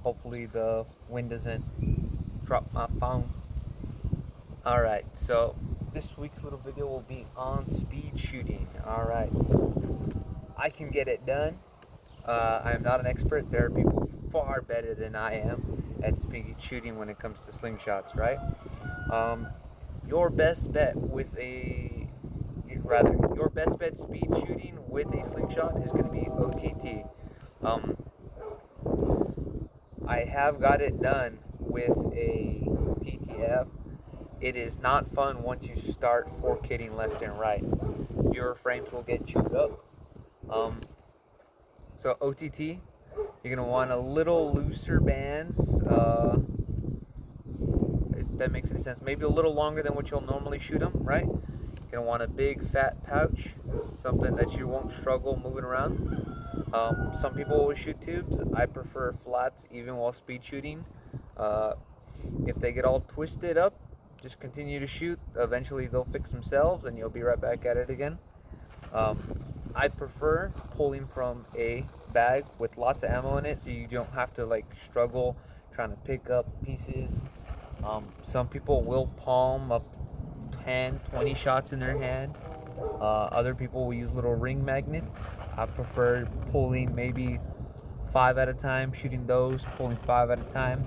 Hopefully the wind doesn't drop my phone. Alright, so this week's little video will be on speed shooting. Alright, I can get it done. I am not an expert. There are people far better than I am at speed shooting when it comes to slingshots, right? Um, your best bet your best bet speed shooting with a slingshot is going to be OTT. Um, I have got it done with a TTF. It is not fun once you start fork hitting left and right. Your frames will get chewed up. So OTT, you're gonna want a little looser bands. If that makes any sense. Maybe a little longer than what you'll normally shoot them, right? You're gonna want a big fat pouch, something that you won't struggle moving around. Some people will shoot tubes. I prefer flats even while speed shooting. Uh, if they get all twisted up, just continue to shoot. Eventually they'll fix themselves and you'll be right back at it again. I prefer pulling from a bag with lots of ammo in it so you don't have to like struggle trying to pick up pieces. Some people will palm up 10, 20 shots in their hand. Other people will use little ring magnets. I prefer pulling maybe 5 at a time, shooting those, pulling 5 at a time.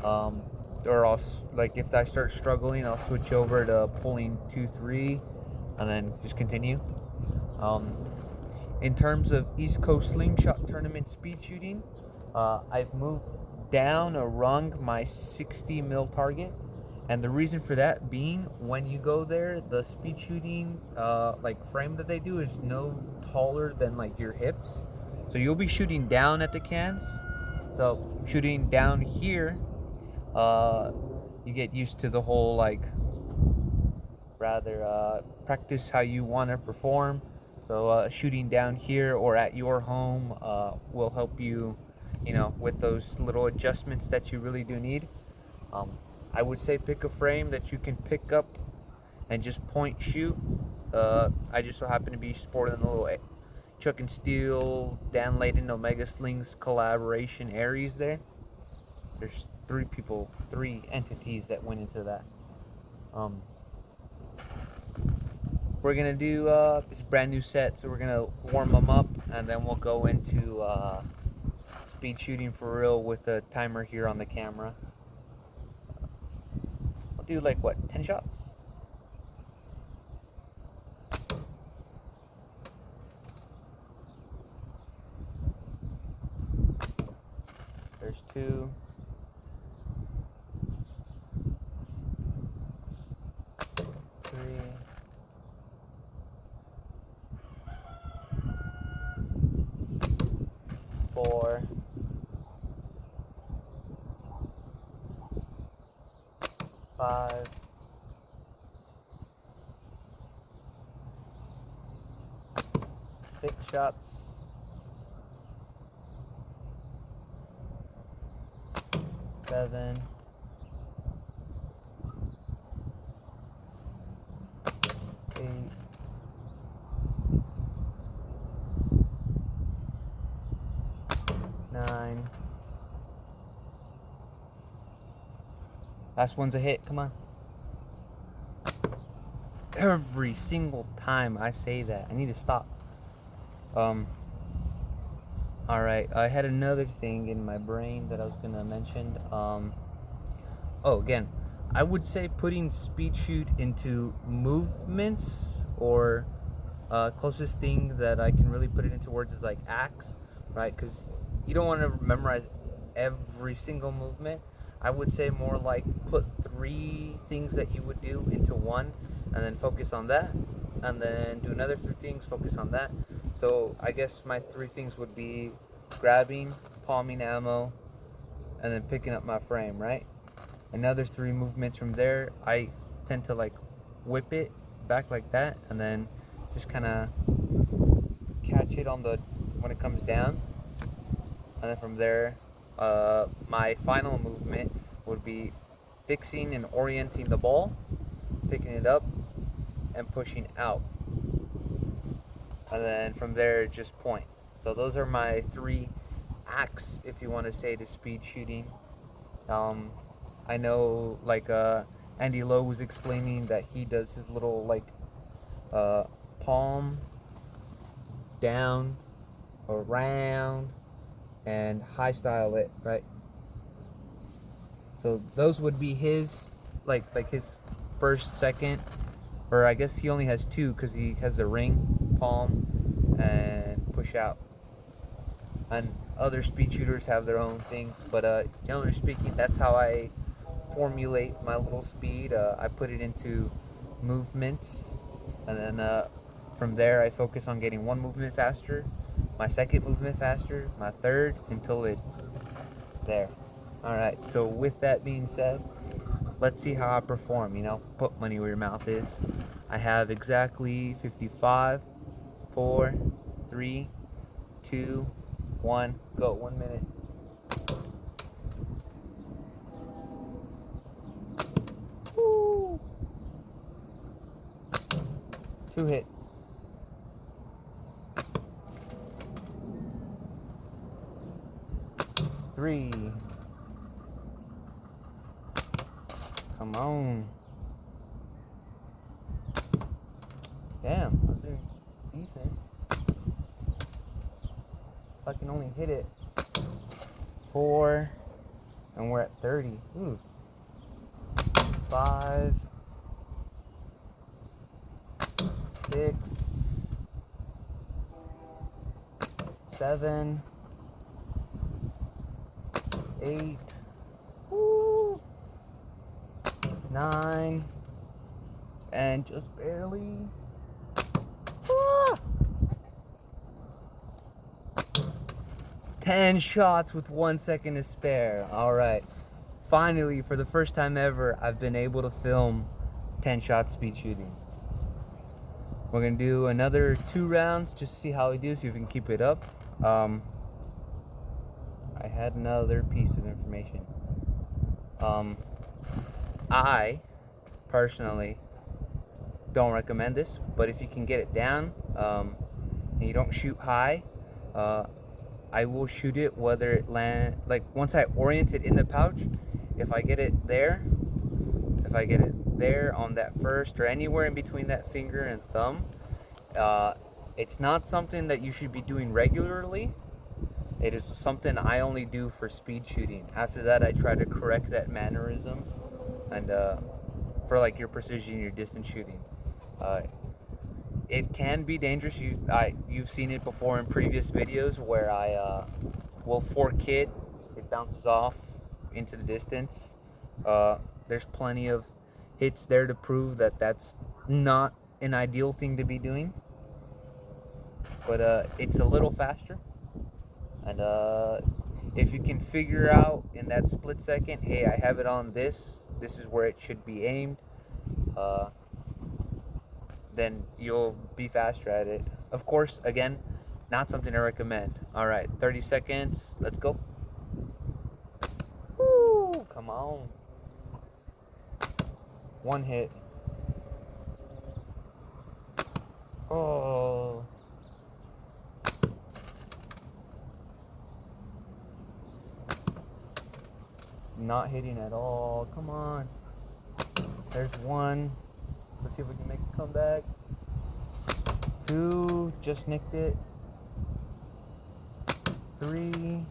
Or I'll, like, if I start struggling, I'll switch over to pulling 2, 3, and then just continue. In terms of East Coast Slingshot Tournament speed shooting, I've moved down a rung my 60 mil target. And the reason for that being, when you go there, the speed shooting like frame that they do is no taller than like your hips. So you'll be shooting down at the cans. So shooting down here, you get used to the whole like practice how you want to perform. So shooting down here or at your home will help you, with those little adjustments that you really do need. I would say pick a frame that you can pick up and just point shoot. I just so happen to be sporting the little Chuck and Steel, Dan Layden, Omega Slings collaboration Aries there. There's 3 entities that went into that. We're gonna do this brand new set, so we're gonna warm them up and then we'll go into speed shooting for real with the timer here on the camera. I'll do like 10 shots? There's 2. 3. 4. 5. 6 shots. 7. 8. 9. Last one's a hit. Come on. Every single time I say that, I need to stop. Alright, I had another thing in my brain that I was gonna mention. Again, I would say putting speed shoot into movements, or closest thing that I can really put it into words is like acts, right? Because you don't want to memorize every single movement. I would say more like put 3 things that you would do into one and then focus on that, and then do another 3 things, focus on that. So I guess my 3 things would be grabbing, palming ammo, and then picking up my frame, right? Another 3 movements from there, I tend to like whip it back like that and then just kind of catch it when it comes down. And then from there, my final movement would be fixing and orienting the ball, picking it up, and pushing out. And then from there, just point. So those are my 3 axe, if you want to say, to speed shooting. I know, like, Andy Lowe was explaining that he does his little, like, uh, palm down, around, and high style it, right? So those would be his, like his first, second, or I guess he only has two because he has the ring, palm, and push out. And other speed shooters have their own things, but generally speaking, that's how I formulate my little speed. I put it into movements, and then from there I focus on getting one movement faster, my second movement faster, my third, until it's there. All right, so with that being said, let's see how I perform. Put money where your mouth is. I have exactly 55, 4, 3, 2, 1, go. 1 minute. Woo. 2 hits. 3. Come on. Damn, I was doing decent. If I can only hit it. 4. And we're at 30. Ooh. 5. 6. 7. 8. Woo. 9. And just barely. Ah. 10 shots with 1 second to spare. All right. Finally, for the first time ever, I've been able to film 10 shot speed shooting. We're going to do another 2 rounds just to see how we do, see if we can keep it up. I had another piece of information. I personally don't recommend this, but if you can get it down and you don't shoot high, I will shoot it whether it land, like once I orient it in the pouch. If I get it there on that first or anywhere in between that finger and thumb, it's not something that you should be doing regularly. It is something I only do for speed shooting. After that, I try to correct that mannerism, and for like your precision, your distance shooting. It can be dangerous. You've seen it before in previous videos where I will fork it bounces off into the distance. There's plenty of hits there to prove that that's not an ideal thing to be doing, but it's a little faster. And if you can figure out in that split second, hey, I have it on this is where it should be aimed, then you'll be faster at it. Of course, again, not something I recommend. All right, 30 seconds. Let's go. Woo, come on. 1 hit. Oh. Not hitting at all. Come on. There's 1. Let's see if we can make a comeback. 2. Just nicked it. 3.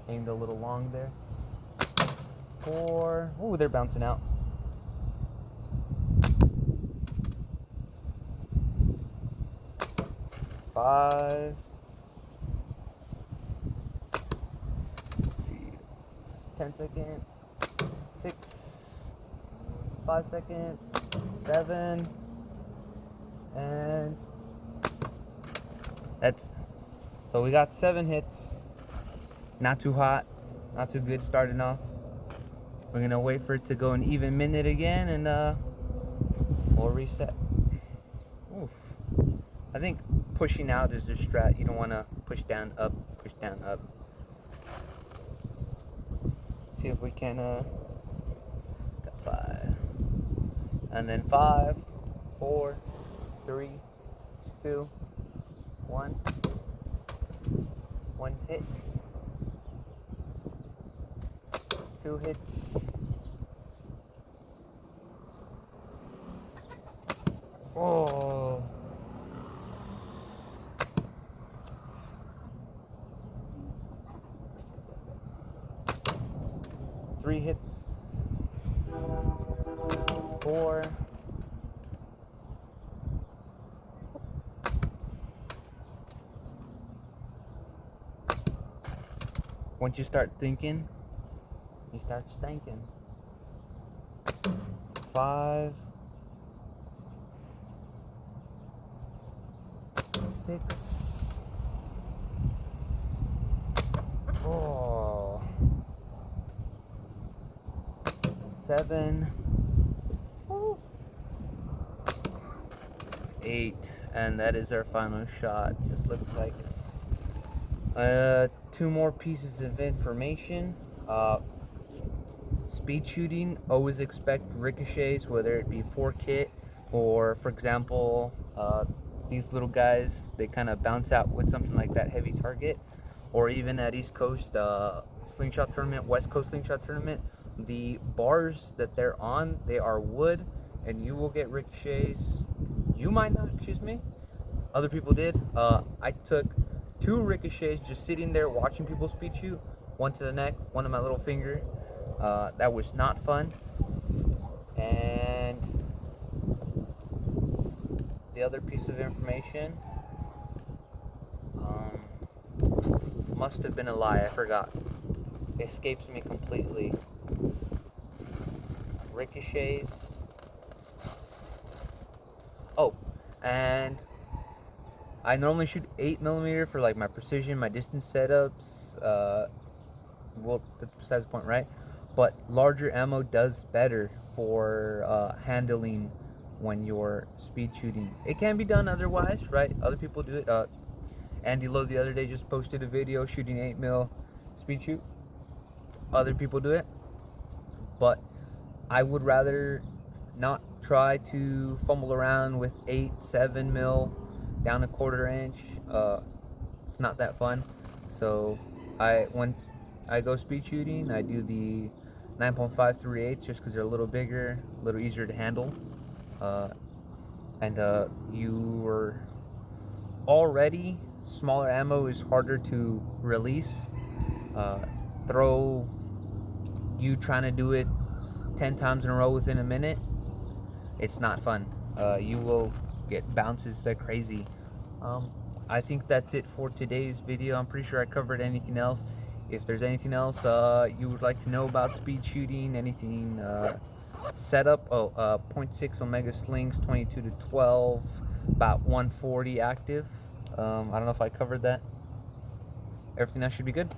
Aimed a little long there. 4. Ooh, they're bouncing out. 5. Let's see. 10 seconds. 6. 5 seconds. 7. And that's so we got 7 hits. Not too hot, not too good starting off. We're gonna wait for it to go an even minute again, and we'll reset. Oof. I think pushing out is the strat. You don't want to push down, up, push down, up. See if we can got 5, and then 5, 4, 3, 2, One hit. 2 hits. Oh. Three hits. 4. Once you start thinking, you start stanking. 5. 6. Oh. 7. 8. And that is our final shot. Just looks like 2 more pieces of information. Speed shooting, always expect ricochets, whether it be 4-kit or, for example, these little guys, they kind of bounce out with something like that heavy target, or even at East Coast slingshot tournament, West Coast slingshot tournament, the bars that they're on, they are wood, and you will get ricochets. You might not, excuse me. Other people did. I took 2 ricochets just sitting there watching people speed shoot. One to the neck, one to my little finger. That was not fun. And the other piece of information must have been a lie. I forgot. It escapes me completely. Ricochets. Oh, and I normally shoot 8mm for like my precision, my distance setups. Well, that's besides the point, right? But larger ammo does better for handling when you're speed shooting. It can be done otherwise, right? Other people do it. Andy Lowe the other day just posted a video shooting 8mm speed shoot. Other people do it, but I would rather not try to fumble around with 8-7mm down a 1/4 inch. It's not that fun. So when I go speed shooting, I do the 9.5 3/8 just because they're a little bigger, a little easier to handle, and you're already smaller ammo is harder to release. Throw you trying to do it 10 times in a row within a minute, it's not fun. You will get bounces like crazy. I think that's it for today's video. I'm pretty sure I covered anything else. If there's anything else you would like to know about speed shooting, anything setup, 0.6 Omega slings, 22 to 12, about 140 active. I don't know if I covered that. Everything else should be good.